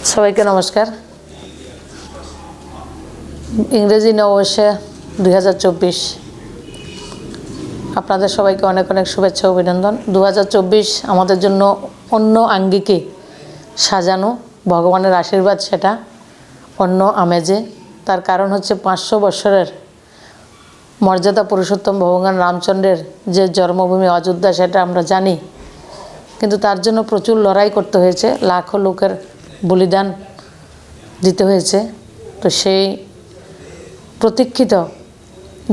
সবাইকে নমস্কার। ইংরেজি নববর্ষে 2024 আপনাদের সবাইকে অনেক অনেক শুভেচ্ছা অভিনন্দন। 2024 আমাদের জন্য অন্য আঙ্গিকে সাজানো, ভগবানের আশীর্বাদ সেটা অন্য আমেজে। তার কারণ হচ্ছে 500 বছরের মর্যাদা পুরুষোত্তম ভগবান রামচন্দ্রের যে জন্মভূমি অযোধ্যা, সেটা আমরা জানি, কিন্তু তার জন্য প্রচুর লড়াই করতে হয়েছে, লাখো লোকের বলিদান দিতে হয়েছে। তো সেই প্রতীক্ষিত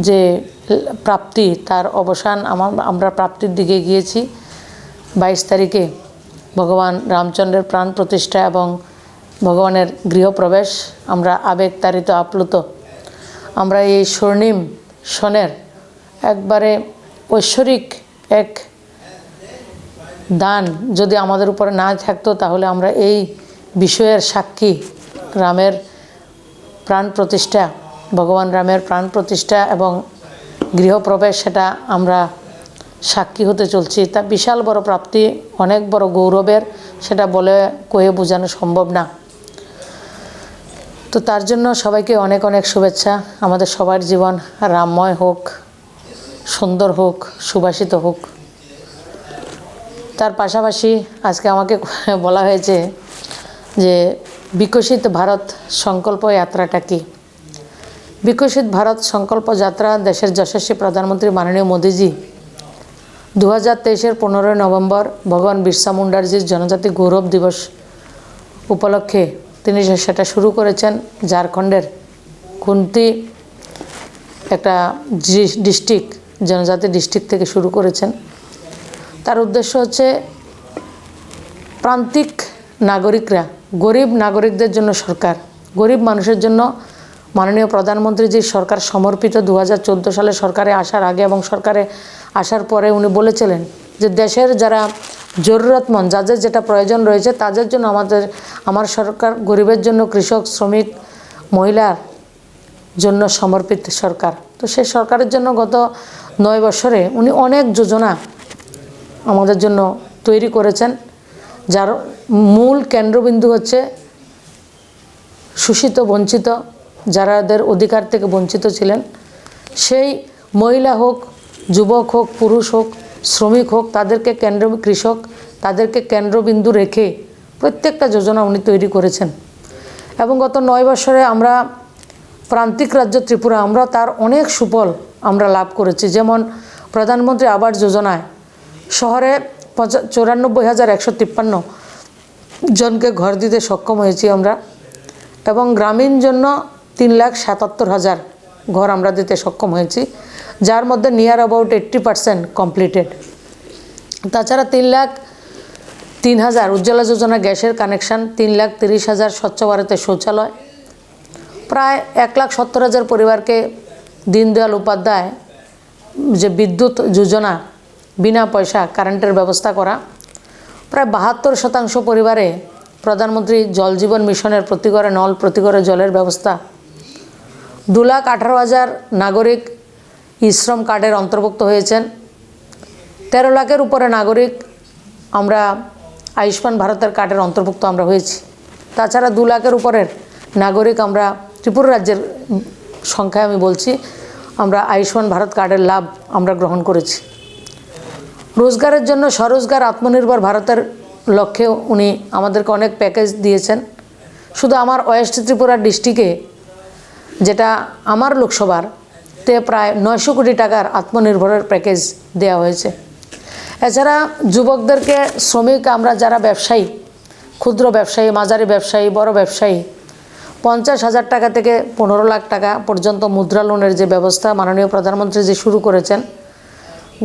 যে প্রাপ্তি, তার অবসান আমরা প্রাপ্তির দিকে গিয়েছি। 22 তারিখে ভগবান রামচন্দ্রের প্রাণ প্রতিষ্ঠা এবং ভগবানের গৃহপ্রবেশ। আমরা আবেগতাড়িত, আপ্লুত। আমরা এই স্বর্ণিম সনের একবারে ঐশ্বরিক এক দান যদি আমাদের উপরে না থাকতো, তাহলে আমরা এই বিষয়ের সাক্ষী, রামের প্রাণ প্রতিষ্ঠা, ভগবান রামের প্রাণ প্রতিষ্ঠা এবং গৃহপ্রবেশ, সেটা আমরা সাক্ষী হতে চলছি। তা বিশাল বড় প্রাপ্তি, অনেক বড় গৌরবের, সেটা বলে কয়ে বোঝানো সম্ভব না। তো তার জন্য সবাইকে অনেক অনেক শুভেচ্ছা। আমাদের সবার জীবন রামময় হোক, সুন্দর হোক, সুবাসিত হোক। তার পাশাপাশি আজকে আমাকে বলা হয়েছে যে বিকশিত ভারত সংকল্প যাত্রাটা কি। বিকশিত ভারত সংকল্প যাত্রা দেশের যশস্বী প্রধানমন্ত্রী মাননীয় মোদীজি 2023-এর 15 নভেম্বর ভগবান বিরসা মুন্ডাজির জনজাতি গৌরব দিবস উপলক্ষে তিনি সেটা শুরু করেছেন। ঝাড়খণ্ডের খুন্তি একটা ডিস্ট্রিক্ট, জনজাতি ডিস্ট্রিক্ট থেকে শুরু করেছেন। তার উদ্দেশ্য হচ্ছে প্রান্তিক নাগরিকরা, গরিব নাগরিকদের জন্য সরকার, গরিব মানুষের জন্য মাননীয় প্রধানমন্ত্রীজির সরকার সমর্পিত। 2014 সালে সরকারে আসার আগে এবং সরকারে আসার পরে উনি বলেছিলেন যে দেশের যারা জরুরতমন্দ, যাদের যেটা প্রয়োজন রয়েছে, তাদের জন্য আমার সরকার গরিবের জন্য, কৃষক, শ্রমিক, মহিলার জন্য সমর্পিত সরকার। তো সেই সরকারের জন্য গত 9 বছরে উনি অনেক যোজনা আমাদের জন্য তৈরি করেছেন, যার মূল কেন্দ্রবিন্দু হচ্ছে শোষিত, বঞ্চিত, যারাদের অধিকার থেকে বঞ্চিত ছিলেন, সেই মহিলা হোক, যুবক হোক, পুরুষ হোক, শ্রমিক হোক, তাদেরকে কৃষক, তাদেরকে কেন্দ্রবিন্দু রেখে প্রত্যেকটা যোজনা উনি তৈরি করেছেন। এবং গত 9 বছরে আমরা প্রান্তিক রাজ্য ত্রিপুরা, আমরা তার অনেক সুফল আমরা লাভ করেছি। যেমন প্রধানমন্ত্রী আবাস যোজনায় শহরে 94,153 জনকে ঘর দিতে সক্ষম হয়েছি আমরা, এবং গ্রামীণ জন্য 3,77,000 ঘর আমরা দিতে সক্ষম হয়েছি, যার মধ্যে নিয়ার অ্যাবাউট 80% কমপ্লিটেড। তাছাড়া 3,03,000 উজ্জ্বলা যোজনা গ্যাসের কানেকশান, 3,30,000 স্বচ্ছ ভারতে শৌচালয়, প্রায় 1,70,000 পরিবারকে দীনদয়াল উপাধ্যায় যে বিদ্যুৎ যোজনা, বিনা পয়সা কারেন্টের ব্যবস্থা করা, প্রায় 72% পরিবারে প্রধানমন্ত্রী জল জীবন মিশনের প্রতি ঘরে নল, প্রতি ঘরে জলের ব্যবস্থা, 2,18,000 নাগরিক ই-শ্রম কার্ডের অন্তর্ভুক্ত হয়েছেন, 13 লাখের উপরে নাগরিক আমরা আয়ুষ্মান ভারতের কার্ডের অন্তর্ভুক্ত আমরা হয়েছি। তাছাড়া 2 লাখের উপরের নাগরিক আমরা, ত্রিপুরা রাজ্যের সংখ্যায় আমি বলছি, আমরা আয়ুষ্মান ভারত কার্ডের লাভ আমরা গ্রহণ করেছি। রোজগারের জন্য স্বরোজগার আত্মনির্ভর ভারতের লক্ষ্যে উনি আমাদেরকে অনেক প্যাকেজ দিয়েছেন। শুধু আমার ওয়েস্ট ত্রিপুরা ডিস্ট্রিক্টে, যেটা আমার লোকসভার, তে প্রায় 900 কোটি টাকার আত্মনির্ভরের প্যাকেজ দেওয়া হয়েছে। এছাড়া যুবকদেরকে, শ্রমিক, আমরা যারা ব্যবসায়ী, ক্ষুদ্র ব্যবসায়ী, মাঝারি ব্যবসায়ী, বড় ব্যবসায়ী, 50,000 টাকা থেকে 15 লাখ টাকা পর্যন্ত মুদ্রা লোনের যে ব্যবস্থা মাননীয় প্রধানমন্ত্রী যে শুরু করেছেন,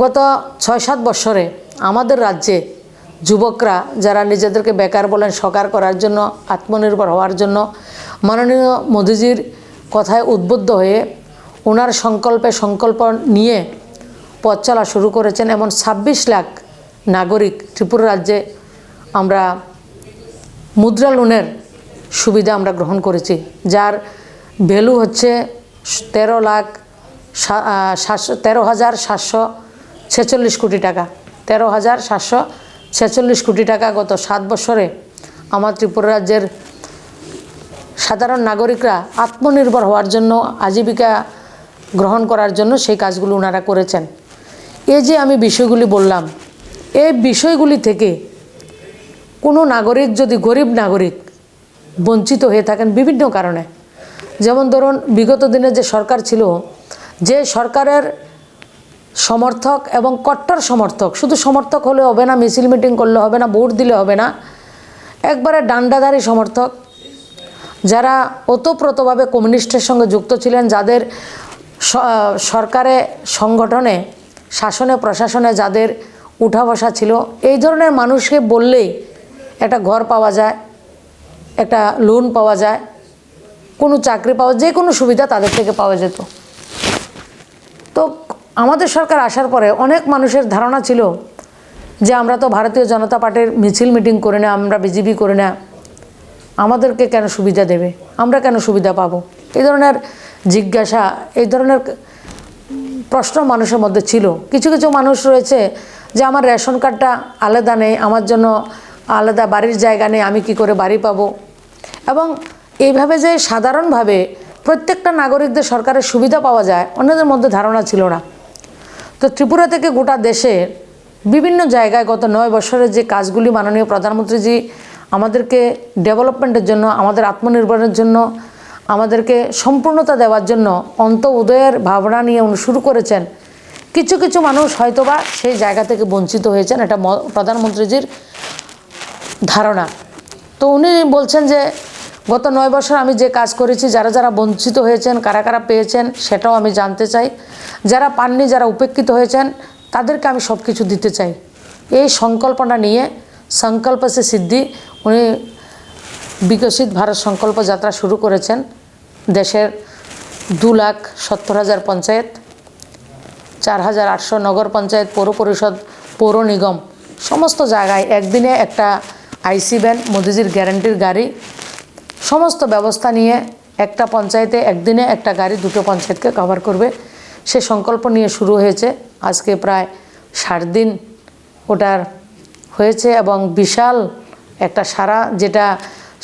গত 6-7 বছরে আমাদের রাজ্যে যুবকরা যারা নিজেদেরকে বেকার বলেন, সকার করার জন্য, আত্মনির্ভর হওয়ার জন্য মাননীয় মোদীজির কথায় উদ্বুদ্ধ হয়ে ওনার সংকল্প নিয়ে পথ চলা শুরু করেছেন। এমন 26 লাখ নাগরিক ত্রিপুরা রাজ্যে আমরা মুদ্রা লোনের সুবিধা আমরা গ্রহণ করেছি, যার ভ্যালু হচ্ছে 13,746 কোটি টাকা। 13,746 কোটি টাকা গত 7 বছরে আমার ত্রিপুরা রাজ্যের সাধারণ নাগরিকরা আত্মনির্ভর হওয়ার জন্য, আজীবিকা গ্রহণ করার জন্য সেই কাজগুলো ওনারা করেছেন। এই যে আমি বিষয়গুলি বললাম, এই বিষয়গুলি থেকে কোনো নাগরিক যদি গরিব নাগরিক বঞ্চিত হয়ে থাকেন বিভিন্ন কারণে, যেমন ধরুন বিগত দিনে যে সরকার ছিল, যে সরকারের সমর্থক এবং কট্টর সমর্থক, শুধু সমর্থক হলে হবে না, মিছিল মিটিং করলে হবে না, ভোট দিলে হবে না, একবারে ডান্ডাধারী সমর্থক, যারা ওতপ্রোতভাবে কমিউনিস্টের সঙ্গে যুক্ত ছিলেন, যাদের সরকারে, সংগঠনে, শাসনে, প্রশাসনে যাদের উঠা বসা ছিল, এই ধরনের মানুষকে বললেই একটা ঘর পাওয়া যায়, একটা লোন পাওয়া যায়, কোনো চাকরি পাওয়া, যে কোনো সুবিধা তাদের থেকে পাওয়া যেত। তো আমাদের সরকার আসার পরে অনেক মানুষের ধারণা ছিল যে আমরা তো ভারতীয় জনতা পার্টির মিছিল মিটিং করি না, আমরা বিজেপি করি না, আমাদেরকে কেন সুবিধা দেবে, আমরা কেন সুবিধা পাবো, এই ধরনের জিজ্ঞাসা, এই ধরনের প্রশ্ন মানুষের মধ্যে ছিল। কিছু কিছু মানুষ রয়েছে যে আমার রেশন কার্ডটা আলাদা নেই, আমার জন্য আলাদা বাড়ির জায়গা নেই, আমি কি করে বাড়ি পাবো। এবং এইভাবে যে সাধারণভাবে প্রত্যেকটা নাগরিকদের সরকারের সুবিধা পাওয়া যায়, অন্যদের মধ্যে ধারণা ছিল না। তো ত্রিপুরা থেকে গোটা দেশে বিভিন্ন জায়গায় গত 9 বছরের যে কাজগুলি মাননীয় প্রধানমন্ত্রীজি আমাদেরকে ডেভেলপমেন্টের জন্য, আমাদের আত্মনির্ভরের জন্য, আমাদেরকে সম্পূর্ণতা দেওয়ার জন্য অন্তোদয়ের ভাবনা নিয়ে উনি শুরু করেছেন, কিছু কিছু মানুষ হয়তোবা সেই জায়গা থেকে বঞ্চিত হয়েছেন, এটা প্রধানমন্ত্রীজির ধারণা। তো উনি বলছেন যে গত 9 বছর আমি যে কাজ করেছি, যারা যারা বঞ্চিত হয়েছেন, কারা কারা পেয়েছেন, সেটাও আমি জানতে চাই। যারা পাননি, যারা উপেক্ষিত হয়েছেন, তাদেরকে আমি সব কিছু দিতে চাই। এই সংকল্পনা নিয়ে সংকল্প সে সিদ্ধি উনি বিকশিত ভারত সংকল্প যাত্রা শুরু করেছেন। দেশের 2,70,000 পঞ্চায়েত, 4,800 নগর পঞ্চায়েত, পৌর পরিষদ, পৌর নিগম, সমস্ত জায়গায় একদিনে একটা আইসি ভ্যান, মোদিজির গ্যারান্টির গাড়ি, সমস্ত ব্যবস্থা নিয়ে একটা পঞ্চায়েতে একদিনে একটা গাড়ি 2টো পঞ্চায়েতকে কভার করবে, সে সংকল্প নিয়ে শুরু হয়েছে। আজকে প্রায় 60 দিন ওটার হয়েছে এবং বিশাল একটা সারা, যেটা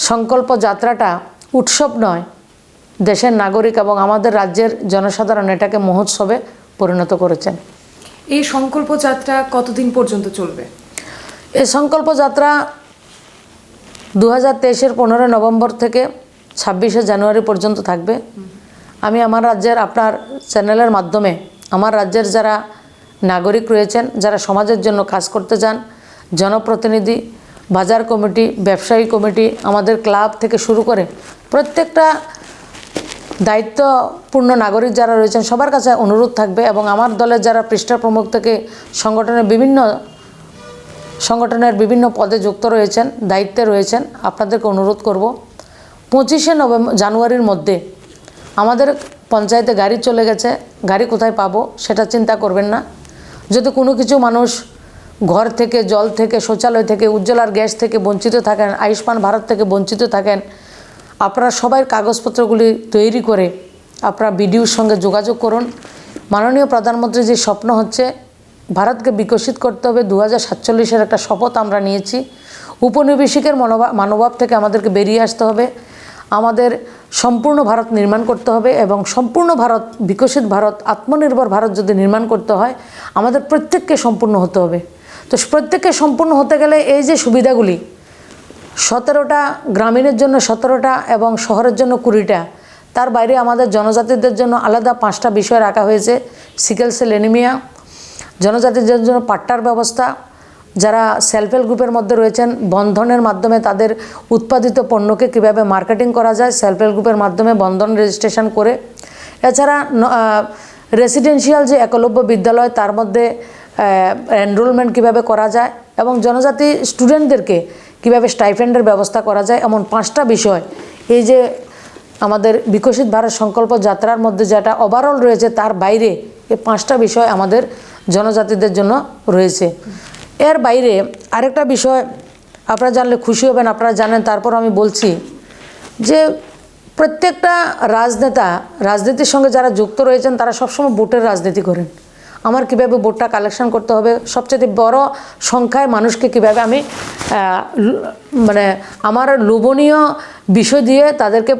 সংকল্প যাত্রাটা উৎসব নয়, দেশের নাগরিক এবং আমাদের রাজ্যের জনসাধারণ এটাকে মহোৎসবে পরিণত করেছেন। এই সংকল্প যাত্রা কতদিন পর্যন্ত চলবে? এই সংকল্প যাত্রা 2023-এর 15 নভেম্বর থেকে 26শে জানুয়ারি পর্যন্ত থাকবে। আমি আমার রাজ্যের, আপনার চ্যানেলের মাধ্যমে আমার রাজ্যের যারা নাগরিক রয়েছেন, যারা সমাজের জন্য কাজ করতে চান, জনপ্রতিনিধি, বাজার কমিটি, ব্যবসায়ী কমিটি, আমাদের ক্লাব থেকে শুরু করে প্রত্যেকটা দায়িত্বপূর্ণ নাগরিক যারা রয়েছেন, সবার কাছে অনুরোধ থাকবে এবং আমার দলের যারা পৃষ্ঠা প্রমুখ থেকে সংগঠনের বিভিন্ন পদে যুক্ত রয়েছেন, দায়িত্বে রয়েছেন, আপনাদেরকে অনুরোধ করব 25শে জানুয়ারির মধ্যে আমাদের পঞ্চায়েতে গাড়ি চলে গেছে, গাড়ি কোথায় পাবো সেটা চিন্তা করবেন না। যদি কোনো কিছু মানুষ ঘর থেকে, জল থেকে, শৌচালয় থেকে, উজ্জ্বলার গ্যাস থেকে বঞ্চিত থাকেন, আয়ুষ্মান ভারত থেকে বঞ্চিত থাকেন, আপনারা সবাই কাগজপত্রগুলি তৈরি করে আপনারা বিডিওর সঙ্গে যোগাযোগ করুন। মাননীয় প্রধানমন্ত্রীর যে স্বপ্ন হচ্ছে ভারতকে বিকশিত করতে হবে, 2047-এর একটা শপথ আমরা নিয়েছি। উপনিবেশিকের মনোভাব থেকে আমাদেরকে বেরিয়ে আসতে হবে, আমাদের সম্পূর্ণ ভারত নির্মাণ করতে হবে এবং সম্পূর্ণ ভারত, বিকশিত ভারত, আত্মনির্ভর ভারত যদি নির্মাণ করতে হয় আমাদের প্রত্যেককে সম্পূর্ণ হতে হবে। তো প্রত্যেককে সম্পূর্ণ হতে গেলে এই যে সুবিধাগুলি, 17টা গ্রামীণের জন্য 17টা এবং শহরের জন্য 20টা, তার বাইরে আমাদের জনজাতিদের জন্য আলাদা 5টা বিষয় রাখা হয়েছে। সিকেল সেল অ্যানিমিয়া, জনজাতিদের জন্য পাট্টার ব্যবস্থা, যারা সেলফ হেল্প গ্রুপের মধ্যে রয়েছেন বন্ধনের মাধ্যমে তাদের উৎপাদিত পণ্যকে কিভাবে মার্কেটিং করা যায়, সেলফ হেল্প গ্রুপের মাধ্যমে বন্ধন রেজিস্ট্রেশন করে। এছাড়া রেসিডেন্সিয়াল যে একলব্য বিদ্যালয়, তার মধ্যে এনরোলমেন্ট কিভাবে করা যায় এবং জনজাতি স্টুডেন্টদেরকে কিভাবে স্টাইপেন্ডের ব্যবস্থা করা যায়, এমন 5টা বিষয় এই যে আমাদের বিকশিত ভারত সংকল্প যাত্রার মধ্যে যেটা ওভারঅল রয়েছে, তার বাইরে এই 5টা বিষয় আমাদের জনজাতিদের জন্য রয়েছে। এর বাইরে আরেকটা বিষয় আপনারা জানলে খুশি হবেন, আপনারা জানেন, তারপর আমি বলছি যে প্রত্যেকটা রাজনেতা, রাজনীতির সঙ্গে যারা যুক্ত রয়েছেন, তারা সবসময় ভোটের রাজনীতি করেন। আমার কীভাবে ভোটটা কালেকশন করতে হবে, সবচেয়ে বড় সংখ্যায় মানুষকে কীভাবে আমি মানে আমার লোভনীয় বিষয় দিয়ে তাদেরকে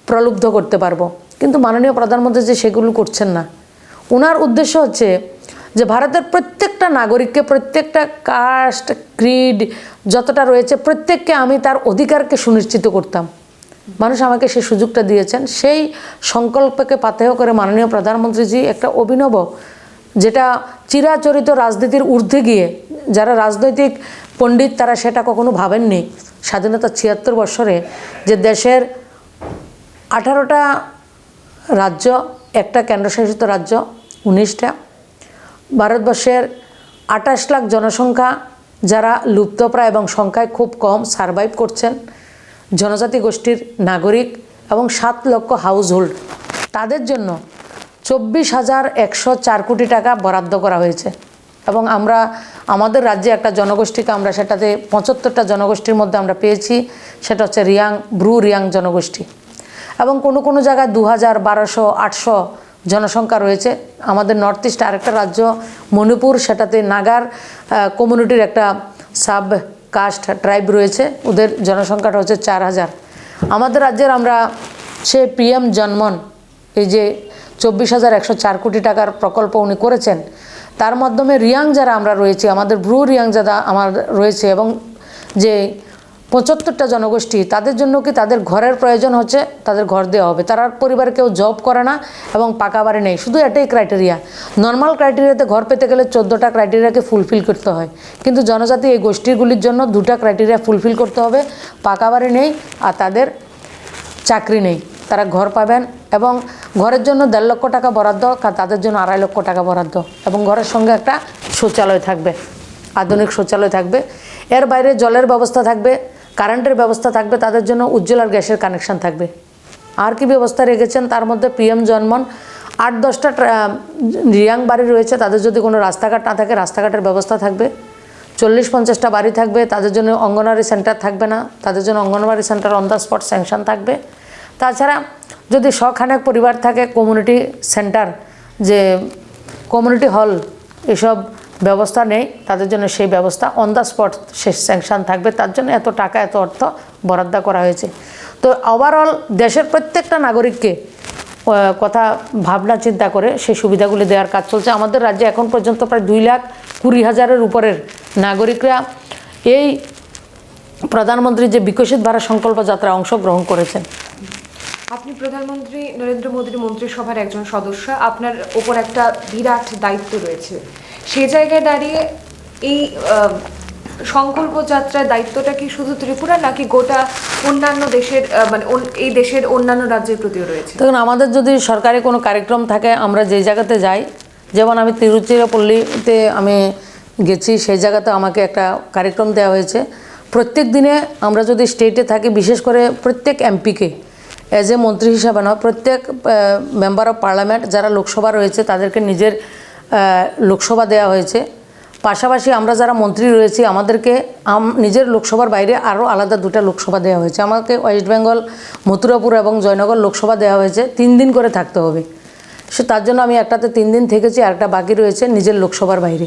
প্রলুব্ধ করতে পারবো। কিন্তু মাননীয় প্রধানমন্ত্রী যে সেগুলো করছেন না। ওনার উদ্দেশ্য হচ্ছে যে ভারতের প্রত্যেকটা নাগরিককে, প্রত্যেকটা কাস্ট ক্রিড যতটা রয়েছে প্রত্যেককে আমি তার অধিকারকে সুনিশ্চিত করতাম। মানুষ আমাকে সেই সুযোগটা দিয়েছেন। সেই সংকল্পকে পাথেয় করে মাননীয় প্রধানমন্ত্রীজি একটা অভিনব, যেটা চিরাচরিত রাজনীতির ঊর্ধ্বে গিয়ে যারা রাজনৈতিক পণ্ডিত তারা সেটা কখনো ভাবেননি, স্বাধীনতার ৭৬ বছরে যে দেশের 18টা রাজ্য, একটা কেন্দ্রশাসিত রাজ্য 19টা, ভারতবর্ষের 28 লাখ জনসংখ্যা যারা লুপ্তপ্রায় এবং সংখ্যায় খুব কম সারভাইভ করছেন, জনজাতি গোষ্ঠীর নাগরিক এবং 7 লক্ষ হাউস হোল্ড, তাদের জন্য 24,104 কোটি টাকা বরাদ্দ করা হয়েছে। এবং আমরা আমাদের রাজ্যে একটা জনগোষ্ঠীকে আমরা সেটাতে 75টা জনগোষ্ঠীর মধ্যে আমরা পেয়েছি, সেটা হচ্ছে ব্রু রিয়াং জনগোষ্ঠী। এবং কোনো কোনো জায়গায় 2000, 1200, 800 জনসংখ্যা রয়েছে। আমাদের নর্থ ইস্ট আরেকটা রাজ্য মণিপুর, সেটাতে নাগার কমিউনিটির একটা সাব কাস্ট ট্রাইব রয়েছে, ওদের জনসংখ্যাটা হচ্ছে 4000। আমাদের রাজ্যের আমরা সে পিএম জনমন, এই যে 24,104 কোটি টাকার প্রকল্প উনি করেছেন, তার মাধ্যমে রিয়াং যারা আমরা রয়েছি, আমাদের ব্রু রিয়াং যারা আমার রয়েছে এবং যে 75টা জনগোষ্ঠী, তাদের জন্য কি তাদের ঘরের প্রয়োজন হচ্ছে, তাদের ঘর দেওয়া হবে। তারা পরিবারে কেউ জব করে না এবং পাকা বাড়ি নেই, শুধু এটাই ক্রাইটেরিয়া। নর্মাল ক্রাইটেরিয়াতে ঘর পেতে গেলে 14টা ক্রাইটেরিয়াকে ফুলফিল করতে হয়, কিন্তু জনজাতি এই গোষ্ঠীগুলির জন্য 2টা ক্রাইটেরিয়া ফুলফিল করতে হবে, পাকা বাড়ি নেই আর তাদের চাকরি নেই। তারা ঘর পাবেন এবং ঘরের জন্য 1.5 লক্ষ টাকা বরাদ্দ, তাদের জন্য 2.5 লক্ষ টাকা বরাদ্দ, এবং ঘরের সঙ্গে একটা শৌচালয় থাকবে, আধুনিক শৌচালয় থাকবে। এর বাইরে জলের ব্যবস্থা থাকবে, কারেন্টের ব্যবস্থা থাকবে, তাদের জন্য উজ্জ্বল আর গ্যাসের কানেকশান থাকবে। আর কি ব্যবস্থা রেখেছেন তার মধ্যে পিএম জনমন, 8-10টা রিয়াং বাড়ি রয়েছে, তাদের যদি কোনো রাস্তাঘাট না থাকে রাস্তাঘাটের ব্যবস্থা থাকবে। 40-50টা বাড়ি থাকবে, তাদের জন্য অঙ্গনওয়াড়ি সেন্টার থাকবে না, তাদের জন্য anganwadi centre on the spot sanction থাকবে। তাছাড়া যদি শখানেক পরিবার থাকে, কমিউনিটি সেন্টার, যে কমিউনিটি হল, এসব ব্যবস্থা নেই, তাদের জন্য সেই ব্যবস্থা on the spot say sanction থাকবে। তার জন্য এত টাকা, এত অর্থ বরাদ্দ করা হয়েছে। তো ওভারঅল দেশের প্রত্যেকটা নাগরিককে কথা ভাবনা চিন্তা করে সেই সুবিধাগুলি দেওয়ার কাজ চলছে। আমাদের রাজ্যে এখন পর্যন্ত প্রায় 2,20,000-এর উপরের নাগরিকরা এই প্রধানমন্ত্রীর যে বিকশিত ভারত সংকল্প যাত্রায় অংশগ্রহণ করেছেন। আপনি প্রধানমন্ত্রী নরেন্দ্র মোদীর মন্ত্রিসভার একজন সদস্য, আপনার ওপর একটা বিরাট দায়িত্ব রয়েছে। সে জায়গায় দাঁড়িয়ে এই সংকল্প যাত্রার দায়িত্বটা কি শুধু ত্রিপুরা, নাকি গোটা অন্যান্য দেশের মানে এই দেশের অন্যান্য রাজ্যের প্রতিও রয়েছে? দেখুন, আমাদের যদি সরকারি কোনো কার্যক্রম থাকে, আমরা যে জায়গাতে যাই, যেমন আমি তিরুচিরাপল্লিতে আমি গেছি, সেই জায়গাতে আমাকে একটা কার্যক্রম দেওয়া হয়েছে। প্রত্যেক দিনে আমরা যদি স্টেটে থাকি, বিশেষ করে প্রত্যেক এমপিকে অ্যাজ এ মন্ত্রী হিসাবে নয়, প্রত্যেক মেম্বার অফ পার্লামেন্ট যারা লোকসভা রয়েছে তাদেরকে নিজের লোকসভা দেওয়া হয়েছে। পাশাপাশি আমরা যারা মন্ত্রী রয়েছি আমাদেরকে নিজের লোকসভার বাইরে আরও আলাদা 2টা লোকসভা দেওয়া হয়েছে। আমাকে ওয়েস্ট বেঙ্গল, মথুরাপুর এবং জয়নগর লোকসভা দেওয়া হয়েছে। 3 দিন করে থাকতে হবে। তার জন্য আমি একটাতে 3 দিন থেকেছি, আর একটা বাকি রয়েছে নিজের লোকসভার বাইরে।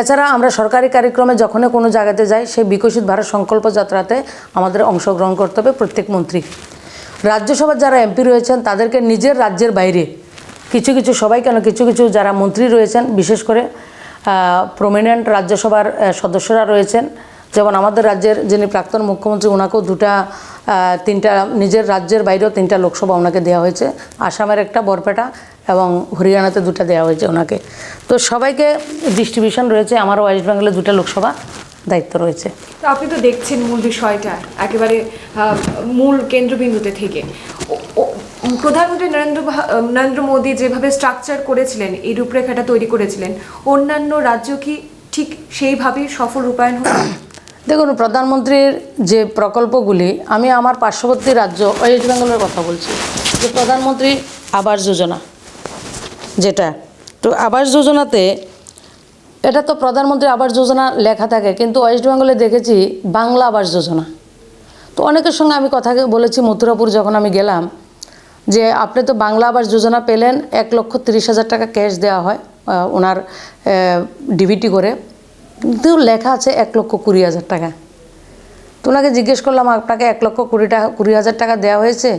এছাড়া আমরা সরকারি কার্যক্রমে যখনই কোনো জায়গাতে যাই, সেই বিকশিত ভারত সংকল্প যাত্রাতে আমাদের অংশগ্রহণ করতে হবে প্রত্যেক মন্ত্রী। রাজ্যসভার যারা এমপি রয়েছেন তাদেরকে নিজের রাজ্যের বাইরে কিছু কিছু, সবাই কেন, কিছু কিছু যারা মন্ত্রী রয়েছেন, বিশেষ করে প্রমিনেন্ট রাজ্যসভার সদস্যরা রয়েছেন, যেমন আমাদের রাজ্যের যিনি প্রাক্তন মুখ্যমন্ত্রী, ওনাকেও 3টা নিজের রাজ্যের বাইরেও 3টা লোকসভা ওনাকে দেওয়া হয়েছে। আসামের একটা, বরপেটা, এবং হরিয়ানাতে 2টা দেওয়া হয়েছে ওনাকে। তো সবাইকে ডিস্ট্রিবিউশন রয়েছে। আমারও ওয়েস্ট বেঙ্গলে 2টা লোকসভা দায়িত্ব রয়েছে। তো আপনি তো দেখছেন মূল বিষয়টা একেবারে মূল কেন্দ্রবিন্দুতে থেকে। প্রধানমন্ত্রী নরেন্দ্র মোদী যেভাবে স্ট্রাকচার করেছিলেন, এই রূপরেখাটা তৈরি করেছিলেন, অন্যান্য রাজ্য কি ঠিক সেইভাবেই সফল রূপায়ণ হবে? দেখুন, প্রধানমন্ত্রীর যে প্রকল্পগুলি, আমি আমার পার্শ্ববর্তী রাজ্য ওয়েস্ট বেঙ্গলের কথা বলছি, যে প্রধানমন্ত্রী আবাস যোজনা, যেটা তো আবাস যোজনাতে, এটা তো প্রধানমন্ত্রী আবাস যোজনা লেখা থাকে, কিন্তু ওয়েস্ট বেঙ্গলে দেখেছি বাংলা আবাস যোজনা। তো অনেকের সঙ্গে আমি কথা বলেছি, মথুরাপুর যখন আমি গেলাম, যে আপনি তো বাংলা আবাস যোজনা পেলেন, 1,30,000 টাকা ক্যাশ দেওয়া হয় ওনার ডিবিটি করে, কিন্তু লেখা আছে 1,20,000 টাকা। তো ওনাকে জিজ্ঞেস করলাম আপনাকে 1,20,000 টাকা দেওয়া হয়েছে,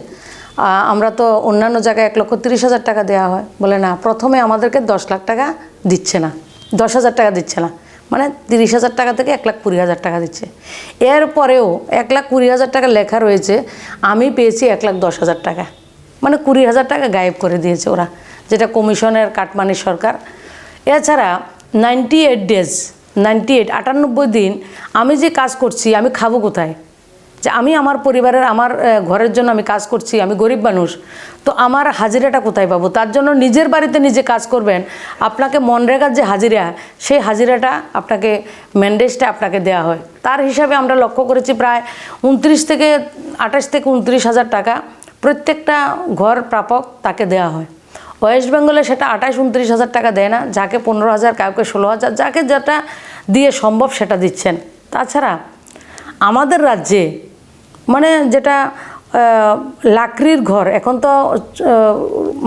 আমরা তো অন্যান্য জায়গায় 1,30,000 টাকা দেওয়া হয়। বলে না, প্রথমে আমাদেরকে 10 লাখ টাকা দিচ্ছে না, 10,000 টাকা দিচ্ছে না, মানে 30,000 টাকা থেকে 1,20,000 টাকা দিচ্ছে। এরপরেও 1,20,000 টাকা লেখা রয়েছে, আমি পেয়েছি 1,10,000 টাকা, মানে 20,000 টাকা গায়েব করে দিয়েছে ওরা, যেটা কমিশনের কাটমানি সরকার। এছাড়া 98 ডেজ, 98 দিন আমি যে কাজ করছি, আমি খাবো কোথায়? যে আমি আমার পরিবারের, আমার ঘরের জন্য আমি কাজ করছি, আমি গরিব মানুষ, তো আমার হাজিরাটা কোথায় পাবো? তার জন্য নিজের বাড়িতে নিজে কাজ করবেন, আপনাকে মনরেগার যে হাজিরা, সেই হাজিরাটা আপনাকে, ম্যান্ডেজটা আপনাকে দেওয়া হয়। তার হিসাবে আমরা লক্ষ্য করেছি প্রায় 28 থেকে 29,000 টাকা প্রত্যেকটা ঘর প্রাপক তাকে দেওয়া হয়। ওয়েস্ট বেঙ্গলে সেটা 28-29,000 টাকা দেয় না, যাকে 15,000, কাউকে 16,000, যাকে যেটা দিয়ে সম্ভব সেটা দিচ্ছেন। তাছাড়া আমাদের রাজ্যে মানে যেটা লাকড়ির ঘর, এখন তো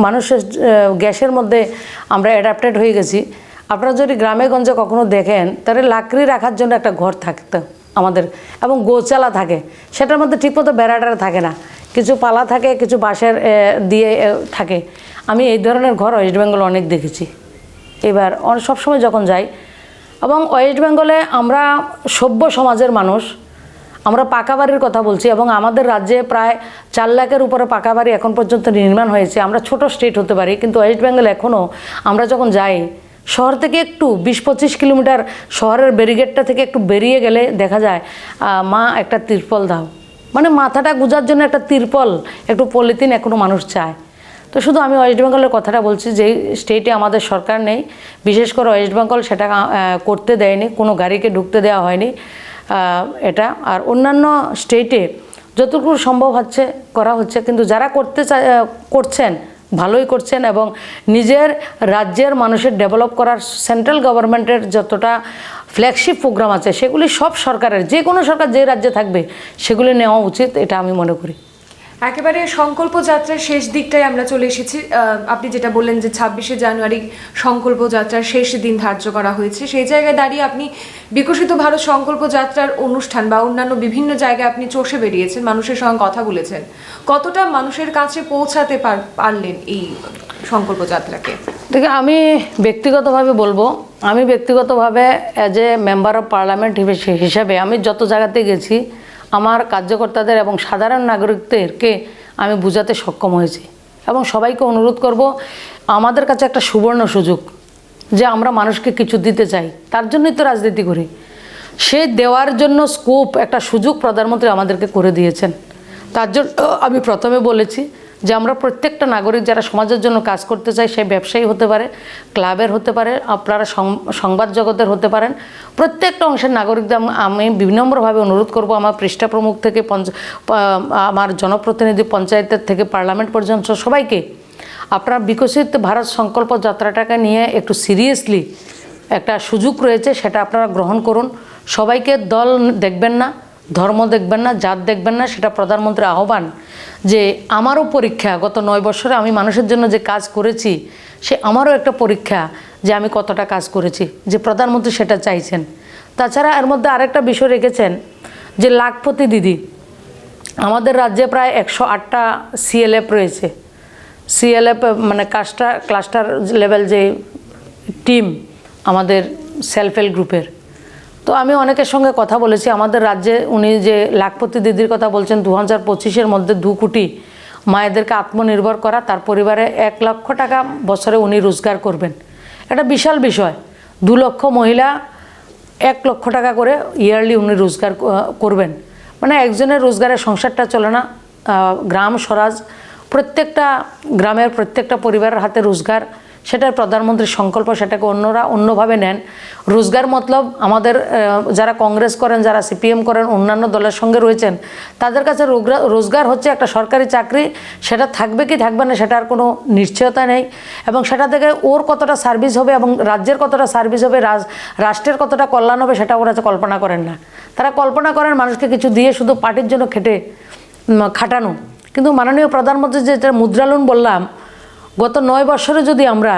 মানুষের গ্যাসের মধ্যে আমরা অ্যাডাপ্টেড হয়ে গেছি। আপনারা যদি গ্রামে গঞ্জে কখনো দেখেন, তাহলে লাকড়ি রাখার জন্য একটা ঘর থাকতো আমাদের, এবং গোচালা থাকে, সেটার মধ্যে ঠিকমতো বেড়াটা থাকে না, কিছু পালা থাকে, কিছু বাঁশের দিয়ে থাকে। আমি এই ধরনের ঘর ওয়েস্ট বেঙ্গল অনেক দেখেছি। এবার সবসময় যখন যাই, এবং ওয়েস্ট বেঙ্গলে আমরা সভ্য সমাজের মানুষ, আমরা পাকা বাড়ির কথা বলছি, এবং আমাদের রাজ্যে প্রায় 4 লাখের উপরে পাকা বাড়ি এখন পর্যন্ত নির্মাণ হয়েছে। আমরা ছোট স্টেট হতে পারি, কিন্তু ওয়েস্ট বেঙ্গল এখনও আমরা যখন যাই, শহর থেকে একটু 20-25 কিলোমিটার শহরের ব্যারিগেডটা থেকে একটু বেরিয়ে গেলে দেখা যায়, মা একটা তিরপল দাও, মানে মাথাটা গুজার জন্য একটা তিরপল, একটু পলিথিন এখনও মানুষ চায়। তো শুধু আমি ওয়েস্ট বেঙ্গলের কথাটা বলছি, যেই স্টেটে আমাদের সরকার নেই, বিশেষ করে ওয়েস্ট বেঙ্গল সেটা করতে দেয়নি, কোনো গাড়িকে ঢুকতে দেওয়া হয়নি এটা। আর অন্যান্য স্টেটে যতটুকু সম্ভব হচ্ছে করা হচ্ছে, কিন্তু যারা করছেন ভালোই করছেন, এবং নিজের রাজ্যের মানুষের ডেভেলপ করার সেন্ট্রাল গভর্নমেন্টের যতটা ফ্ল্যাগশিপ প্রোগ্রাম আছে, সেগুলি সব সরকারের, যে কোনো সরকার যে রাজ্যে থাকবে সেগুলি নেওয়া উচিত, এটা আমি মনে করি। একেবারে সংকল্প যাত্রার শেষ দিকটায় আমরা চলে এসেছি। আপনি যেটা বললেন যে 26শে জানুয়ারি সংকল্প যাত্রার শেষ দিন ধার্য করা হয়েছে, সেই জায়গায় দাঁড়িয়ে আপনি বিকশিত ভারত সংকল্প যাত্রার অনুষ্ঠান বা অন্যান্য বিভিন্ন জায়গায় আপনি চষে বেরিয়েছেন, মানুষের সঙ্গে কথা বলেছেন। কতটা মানুষের কাছে পৌঁছাতে পারলেন এই সংকল্প যাত্রাকে? দেখে আমি ব্যক্তিগতভাবে বলবো, আমি ব্যক্তিগতভাবে as a member of parliament হিসাবে আমি যত জায়গাতে গেছি, আমার কার্যকর্তাদের এবং সাধারণ নাগরিকদেরকে আমি বোঝাতে সক্ষম হয়েছি, এবং সবাইকে অনুরোধ করব, আমাদের কাছে একটা সুবর্ণ সুযোগ যে আমরা মানুষকে কিছু দিতে চাই, তার জন্যই তো রাজনীতি করি। সে দেওয়ার জন্য স্কোপ, একটা সুযোগ প্রধানমন্ত্রী আমাদেরকে করে দিয়েছেন। তার জন্য আমি প্রথমে বলেছি যে আমরা প্রত্যেকটা নাগরিক যারা সমাজের জন্য কাজ করতে চাই, সে ব্যবসায়ী হতে পারে, ক্লাবের হতে পারে, আপনারা সংবাদ জগতের হতে পারেন, প্রত্যেকটা অংশের নাগরিকদের আমি বিনম্রভাবে অনুরোধ করব, আমার পৃষ্ঠা প্রমুখ থেকে আমার জনপ্রতিনিধি, পঞ্চায়েতের থেকে পার্লামেন্ট পর্যন্ত সবাইকে, আপনারা বিকশিত ভারত সংকল্প যাত্রাটাকে নিয়ে একটু সিরিয়াসলি, একটা সুযোগ রয়েছে, সেটা আপনারা গ্রহণ করুন। সবাইকে দল দেখবেন না, ধর্ম দেখবেন না, জাত দেখবেন না, সেটা প্রধানমন্ত্রীর আহ্বান। যে আমারও পরীক্ষা, গত 9 বছরে আমি মানুষের জন্য যে কাজ করেছি, সে আমারও একটা পরীক্ষা যে আমি কতটা কাজ করেছি, যে প্রধানমন্ত্রী সেটা চাইছেন। তাছাড়া এর মধ্যে আরেকটা বিষয় রেখেছেন যে লাখপতি দিদি, আমাদের রাজ্যে প্রায় 108টা সিএলএফ রয়েছে। সিএলএফ মানে ক্লাস্টার লেভেল যে টিম আমাদের সেলফ হেল্প গ্রুপের। তো আমি অনেকের সঙ্গে কথা বলেছি, আমাদের রাজ্যে উনি যে লাখপতি দিদির কথা বলছেন, 2025-এর মধ্যে 2 কোটি মায়েদেরকে আত্মনির্ভর করা, তার পরিবারে 1 লক্ষ টাকা বছরে উনি রোজগার করবেন। এটা বিশাল বিষয়। 2 লক্ষ মহিলা 1 লক্ষ টাকা করে ইয়ারলি উনি রোজগার করবেন, মানে একজনের রোজগারে সংসারটা চলে না। গ্রাম স্বরাজ, প্রত্যেকটা গ্রামের প্রত্যেকটা পরিবারের হাতে রোজগার, সেটাই প্রধানমন্ত্রীর সংকল্প, সেটাকে অন্যরা অন্যভাবে নেন। রোজগার মতলব আমাদের যারা কংগ্রেস করেন, যারা সিপিএম করেন, অন্যান্য দলের সঙ্গে রয়েছেন, তাদের কাছে রোজগার হচ্ছে একটা সরকারি চাকরি, সেটা থাকবে কি থাকবে না সেটার কোনো নিশ্চয়তা নেই, এবং সেটা থেকে ওর কতটা সার্ভিস হবে এবং রাজ্যের কতটা সার্ভিস হবে, রাষ্ট্রের কতটা কল্যাণ হবে, সেটা ওরা কল্পনা করেন না। তারা কল্পনা করেন মানুষকে কিছু দিয়ে শুধু পার্টির জন্য খাটানো, কিন্তু মাননীয় প্রধানমন্ত্রী যেটা মুদ্রা লোন বললাম, গত 9 বছরে যদি আমরা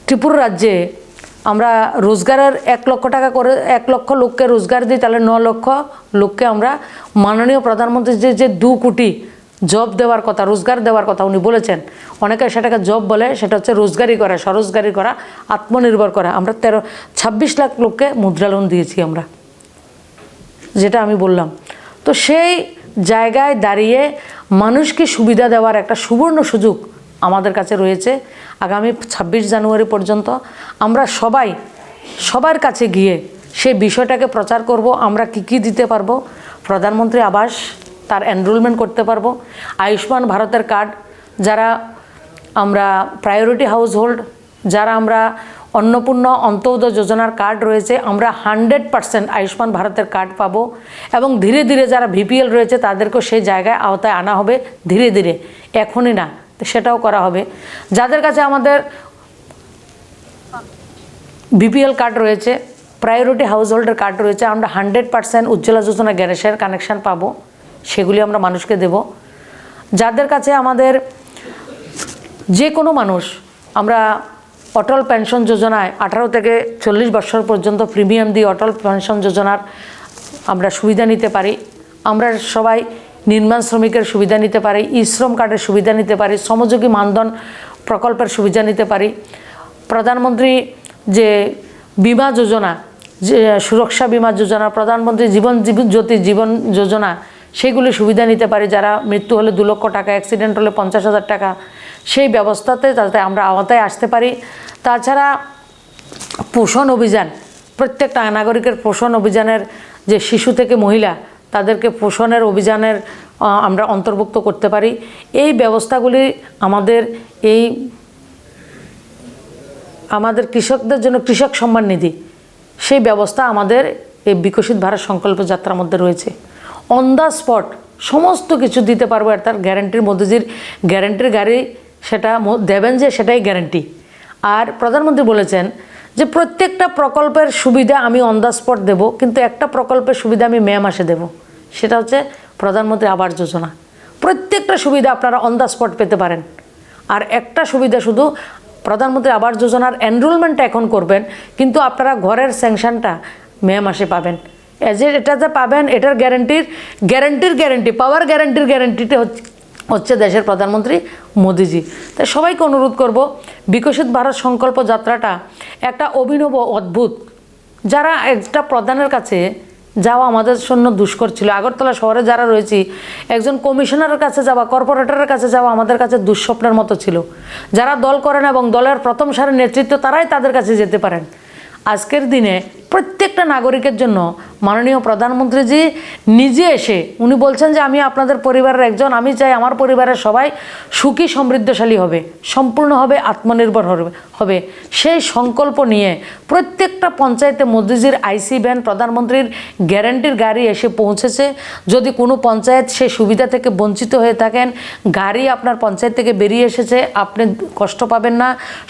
ত্রিপুরা রাজ্যে আমরা রোজগারের 1 লক্ষ টাকা করে 1 লক্ষ লোককে রোজগার দিই, তাহলে 9 লক্ষ লোককে আমরা মাননীয় প্রধানমন্ত্রী যে 2 কোটি জব দেওয়ার কথা, রোজগার দেওয়ার কথা উনি বলেছেন। অনেকে সেটাকে জব বলে, সেটা হচ্ছে রোজগারি করা, স্বরোজগারি করা, আত্মনির্ভর করা। আমরা 26 লাখ লোককে মুদ্রা লোন দিয়েছি আমরা, যেটা আমি বললাম। তো সেই জায়গায় দাঁড়িয়ে মানুষকে সুবিধা দেওয়ার একটা সুবর্ণ সুযোগ আমাদের কাছে রয়েছে। আগামী 26 জানুয়ারি পর্যন্ত আমরা সবার কাছে গিয়ে সেই বিষয়টাকে প্রচার করব। আমরা কি দিতে পারবো, প্রধানমন্ত্রী আবাস, তার এনরোলমেন্ট করতে পারবো, আয়ুষ্মান ভারতের কার্ড, যারা আমরা প্রায়োরিটি হাউস হোল্ড, যারা আমরা অন্নপূর্ণা অন্তোদয় যোজনার কার্ড রয়েছে, আমরা 100% আয়ুষ্মান ভারতের কার্ড পাবো। এবং ধীরে ধীরে যারা ভিপিএল রয়েছে তাদেরকেও সেই জায়গায় আওতায় আনা হবে, ধীরে ধীরে, এখনই না, সেটাও করা হবে। যাদের কাছে আমাদের বিপিএল কার্ড রয়েছে, প্রায়োরিটি হাউস হোল্ডের কার্ড রয়েছে, আমরা 100% উজ্জ্বলা যোজনা গ্যাসের কানেকশান পাবো, সেগুলি আমরা মানুষকে দেব। যাদের কাছে আমাদের যে কোনো মানুষ, আমরা অটল পেনশন যোজনায় 18 থেকে 40 বছর পর্যন্ত প্রিমিয়াম দিয়ে অটল পেনশন যোজনার আমরা সুবিধা নিতে পারি। আমরা সবাই নির্মাণ শ্রমিকের সুবিধা নিতে পারি, শ্রম কার্ডের সুবিধা নিতে পারি, শ্রমযোগী মানধন প্রকল্পের সুবিধা নিতে পারি। প্রধানমন্ত্রী যে বিমা যোজনা, যে সুরক্ষা বিমা যোজনা, প্রধানমন্ত্রী জীবন জ্যোতি জীবন যোজনা, সেগুলি সুবিধা নিতে পারি। যারা মৃত্যু হলে 2 লক্ষ টাকা, অ্যাক্সিডেন্ট হলে 50,000 টাকা, সেই ব্যবস্থাতে যাতে আমরা আওতায় আসতে পারি। তাছাড়া পোষণ অভিযান, প্রত্যেকটা নাগরিকের পোষণ অভিযানের, যে শিশু থেকে মহিলা, তাদেরকে পোষণের অভিযানের আমরা অন্তর্ভুক্ত করতে পারি। এই ব্যবস্থাগুলি আমাদের কৃষকদের জন্য কৃষক সম্মান নিধি, সেই ব্যবস্থা আমাদের এই বিকশিত ভারত সংকল্প যাত্রার মধ্যে রয়েছে। অন দ্য স্পট সমস্ত কিছু দিতে পারবো, আর তার গ্যারান্টির মোদিজির গ্যারান্টির গাড়ি সেটা দেবেন, যে সেটাই গ্যারান্টি। আর প্রধানমন্ত্রী বলেছেন যে প্রত্যেকটা প্রকল্পের সুবিধা আমি অন দ্য স্পট দেবো, কিন্তু একটা প্রকল্পের সুবিধা আমি মে মাসে দেব, সেটা হচ্ছে প্রধানমন্ত্রী আবাস যোজনা। প্রত্যেকটা সুবিধা আপনারা অন দ্য স্পট পেতে পারেন। আর একটা সুবিধা শুধু, প্রধানমন্ত্রী আবাস যোজনার এনরোলমেন্টটা এখন করবেন, কিন্তু আপনারা ঘরের স্যাংশনটা মে মাসে পাবেন। এটা যে পাবেন, এটার গ্যারান্টি পাওয়ার গ্যারান্টিটা হচ্ছে দেশের প্রধানমন্ত্রী মোদিজি। তাই সবাইকে অনুরোধ করব, বিকশিত ভারত সংকল্প যাত্রাটা একটা অভিনব, অদ্ভুত, যারা একটা প্রধানের কাছে যাওয়া আমাদের জন্য দুষ্কর ছিল। আগরতলা শহরে যারা রয়েছি, একজন কমিশনারের কাছে যাওয়া, কর্পোরেটরের কাছে যাওয়া আমাদের কাছে দুঃস্বপ্নের মতো ছিল। যারা দল করেন এবং দলের প্রথম সারির নেতৃত্ব, তারাই তাদের কাছে যেতে পারেন। আজকের দিনে প্রত্যেকটা নাগরিকের জন্য মাননীয় প্রধানমন্ত্রীজি নিজে এসে উনি বলছেন যে আমি আপনাদের পরিবারের একজন, আমি চাই আমার পরিবারের সবাই সুখী সমৃদ্ধশালী হবে, সম্পূর্ণভাবে আত্মনির্ভর হবে। সেই সংকল্প নিয়ে প্রত্যেকটা পঞ্চায়েতে মোদিজির আইসি ভ্যান, প্রধানমন্ত্রীর গ্যারান্টির গাড়ি এসে পৌঁছেছে। যদি কোনো পঞ্চায়েত সেই সুবিধা থেকে বঞ্চিত হয়ে থাকেন, গাড়ি আপনার পঞ্চায়েত থেকে বেরিয়ে এসেছে, আপনি কষ্ট পাবেন না।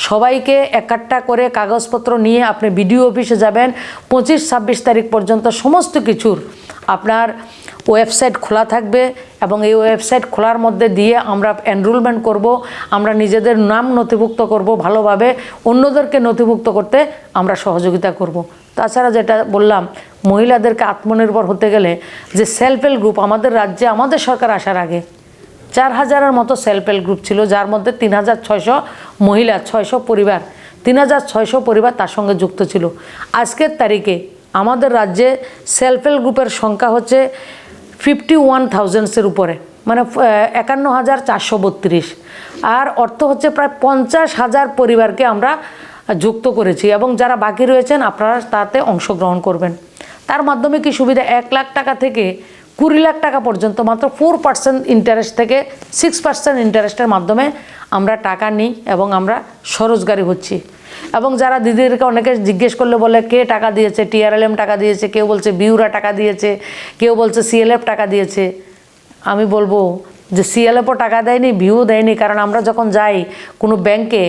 সবাইকে একটা করে কাগজপত্র নিয়ে আপনি বিডিও অফিসে যাবেন। 25-26 তারিখ পর্যন্ত সমস্ত কিছুর আপনার ওয়েবসাইট খোলা থাকবে, এবং এই ওয়েবসাইট খোলার মধ্যে দিয়ে আমরা এনরোলমেন্ট করব, আমরা নিজেদের নাম নথিভুক্ত করব, ভালোভাবে অন্যদেরকে নথিভুক্ত করতে আমরা সহযোগিতা করব। তাছাড়া যেটা বললাম, মহিলাদেরকে আত্মনির্ভর হতে গেলে যে সেলফ হেল্প গ্রুপ আমাদের রাজ্যে, আমাদের সরকার আসার আগে 4000-এর মতো সেলফ হেল্প গ্রুপ ছিল, যার মধ্যে 3600 মহিলা, 600 পরিবার, 3600 পরিবার তার সঙ্গে যুক্ত ছিল। আজকের তারিখে আমাদের রাজ্যে সেলফ হেল্প গ্রুপের সংখ্যা হচ্ছে 51,000-এর উপরে, মানে 51,432, আর অর্থ হচ্ছে প্রায় 50,000 পরিবারকে আমরা যুক্ত করেছি। এবং যারা বাকি রয়েছেন আপনারা তাতে অংশগ্রহণ করবেন। তার মাধ্যমে কি সুবিধা, 1 লাখ টাকা থেকে 20 লাখ টাকা পর্যন্ত মাত্র 4% ইন্টারেস্ট থেকে 6% ইন্টারেস্টের মাধ্যমে আমরা টাকা নিই এবং আমরা স্বরোজগারি হচ্ছি। এবং যারা দিদিদেরকে অনেকে জিজ্ঞেস করলে বলে কে টাকা দিয়েছে, TRLM টাকা দিয়েছে, কেউ বলছে বিউরা টাকা দিয়েছে, কেউ বলছে CLF টাকা দিয়েছে। আমি বলবো যে CLFও টাকা দেয়নি, বিউ দেয়নি, কারণ আমরা যখন যাই কোনো ব্যাংকে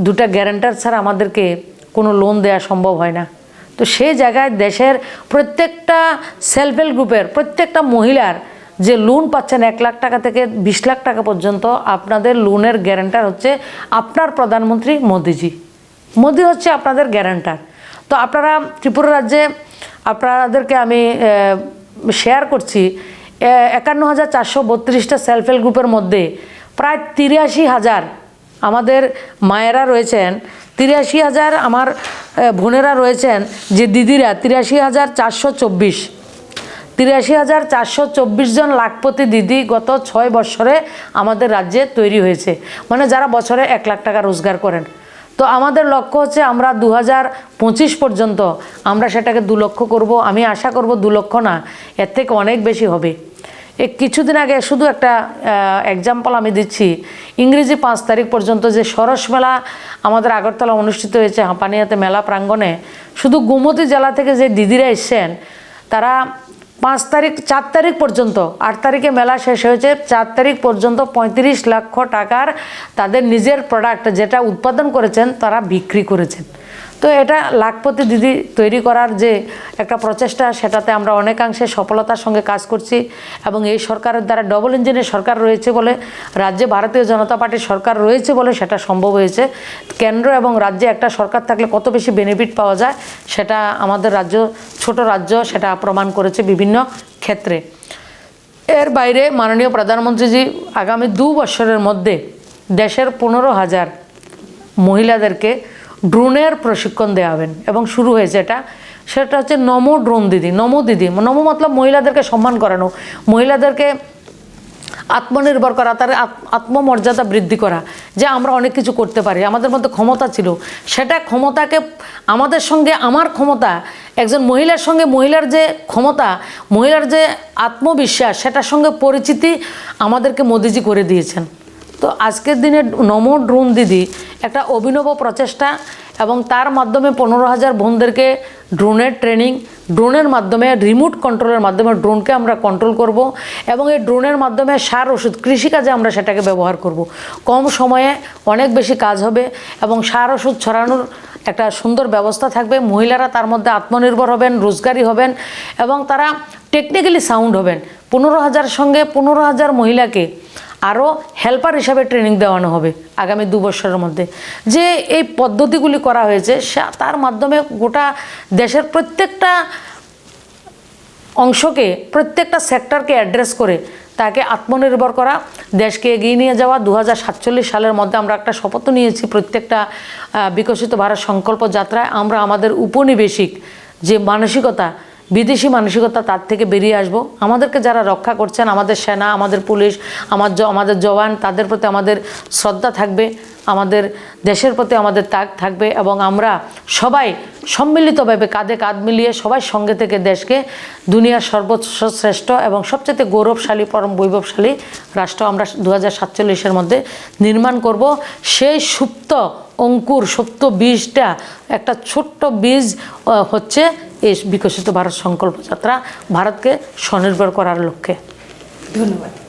2টা গ্যারান্টার ছাড়া আমাদেরকে কোনো লোন দেওয়া সম্ভব হয় না। তো সেই জায়গায় দেশের প্রত্যেকটা সেলফ হেল্প গ্রুপের প্রত্যেকটা মহিলার যে লোন পাচ্ছেন 1 লাখ টাকা থেকে 20 লাখ টাকা পর্যন্ত, আপনাদের লোনের গ্যারান্টার হচ্ছে আপনার প্রধানমন্ত্রী মোদিজি। মোদি হচ্ছে আপনাদের গ্যারান্টার। তো আপনারা ত্রিপুরা রাজ্যে আপনাদেরকে আমি শেয়ার করছি 51,432টা সেলফ হেল্প গ্রুপের মধ্যে প্রায় 83,000 আমাদের মায়েরা রয়েছেন, 83,000 আমার বোনেরা রয়েছেন, যে দিদিরা 83,424 জন লাখপতি দিদি গত 6 বছরে আমাদের রাজ্যে তৈরি হয়েছে, মানে যারা বছরে 1 লাখ টাকা রোজগার করেন। তো আমাদের লক্ষ্য হচ্ছে আমরা 2025 পর্যন্ত আমরা সেটাকে 2 লক্ষ করব। আমি আশা করব 2 লক্ষ না, এর থেকে অনেক বেশি হবে। কিছুদিন আগে শুধু একটা এক্সাম্পল আমি দিচ্ছি, ইংরেজি 5 তারিখ পর্যন্ত যে সরস মেলা আমাদের আগরতলা অনুষ্ঠিত হয়েছে হাঁপানিয়াতে মেলা প্রাঙ্গণে, শুধু গোমতী জেলা থেকে যে দিদিরা এসছেন তারা 4 তারিখ পর্যন্ত, 8 তারিখে মেলা শেষ হয়েছে, 4 তারিখ পর্যন্ত 35 লক্ষ টাকার তাদের নিজের প্রোডাক্ট যেটা উৎপাদন করেছেন তারা বিক্রি করেছেন। তো এটা লাখপতি দিদি তৈরি করার যে একটা প্রচেষ্টা, সেটাতে আমরা অনেকাংশে সফলতার সঙ্গে কাজ করছি। এবং এই সরকারের দ্বারা ডবল ইঞ্জিনের সরকার রয়েছে বলে, রাজ্যে ভারতীয় জনতা পার্টির সরকার রয়েছে বলে সেটা সম্ভব হয়েছে। কেন্দ্র এবং রাজ্যে একটা সরকার থাকলে কত বেশি বেনিফিট পাওয়া যায় সেটা আমাদের রাজ্য, ছোট রাজ্য, সেটা প্রমাণ করেছে বিভিন্ন ক্ষেত্রে। এর বাইরে মাননীয় প্রধানমন্ত্রীজি আগামী 2 বছরের মধ্যে দেশের 15,000 মহিলাদেরকে ড্রোনের প্রশিক্ষণ দেওয়াবেন এবং শুরু হয়েছে সেটা হচ্ছে নমো ড্রোন দিদি। নমো দিদি, নমো মতলব মহিলাদেরকে সম্মান করানো, মহিলাদেরকে আত্মনির্ভর করা, তার আত্মমর্যাদা বৃদ্ধি করা, যে আমরা অনেক কিছু করতে পারি, আমাদের মধ্যে ক্ষমতা ছিল, সেটা ক্ষমতাকে আমাদের সঙ্গে, আমার ক্ষমতা একজন মহিলার সঙ্গে মহিলার যে ক্ষমতা, মহিলার যে আত্মবিশ্বাস, সেটার সঙ্গে পরিচিতি আমাদেরকে মোদিজি করে দিয়েছেন। তো আজকের দিনে নমো ড্রোন দিদি একটা অভিনব প্রচেষ্টা, এবং তার মাধ্যমে 15,000 বোনদেরকে ড্রোনের ট্রেনিং, ড্রোনের মাধ্যমে রিমোট কন্ট্রোলের মাধ্যমে ড্রোনকে আমরা কন্ট্রোল করব, এবং এই ড্রোনের মাধ্যমে সার ওষুধ কৃষিকাজে আমরা সেটাকে ব্যবহার করব। কম সময়ে অনেক বেশি কাজ হবে এবং সার ওষুধ ছড়ানোর একটা সুন্দর ব্যবস্থা থাকবে। মহিলারা তার মধ্যে আত্মনির্ভর হবেন, রোজগারি হবেন এবং তারা টেকনিক্যালি সাউন্ড হবেন। 15,000 সঙ্গে 15,000 মহিলাকে আরও হেল্পার হিসাবে ট্রেনিং দেওয়ানো হবে আগামী 2 বছরের মধ্যে। যে এই পদ্ধতিগুলি করা হয়েছে তার মাধ্যমে গোটা দেশের প্রত্যেকটা অংশকে, প্রত্যেকটা সেক্টরকে অ্যাড্রেস করে তাকে আত্মনির্ভর করা, দেশকে এগিয়ে নিয়ে যাওয়া। 2047 সালের মধ্যে আমরা একটা শপথ নিয়েছি, প্রত্যেকটা বিকশিত ভারত সংকল্প যাত্রায় আমরা আমাদের উপনিবেশিক যে মানসিকতা, বিদেশি মানসিকতা, তার থেকে বেরিয়ে আসব। আমাদেরকে যারা রক্ষা করছেন, আমাদের সেনা, আমাদের পুলিশ, আমাদের জওয়ান, তাদের প্রতি আমাদের শ্রদ্ধা থাকবে, আমাদের দেশের প্রতি আমাদের ত্যাগ থাকবে, এবং আমরা সবাই সম্মিলিতভাবে কাঁধে কাঁধ মিলিয়ে সবাই সঙ্গে থেকে দেশকে দুনিয়ার সর্বশ্রেষ্ঠ এবং সবচেয়ে গৌরবশালী, পরম বৈভবশালী রাষ্ট্র আমরা 2047-এর মধ্যে নির্মাণ করব। সেই সুপ্ত অঙ্কুর, সুপ্ত বীজটা, একটা ছোট্ট বীজ হচ্ছে এই বিকশিত ভারত সংকল্প যাত্রা, ভারতকে স্বনির্ভর করার লক্ষ্যে। ধন্যবাদ।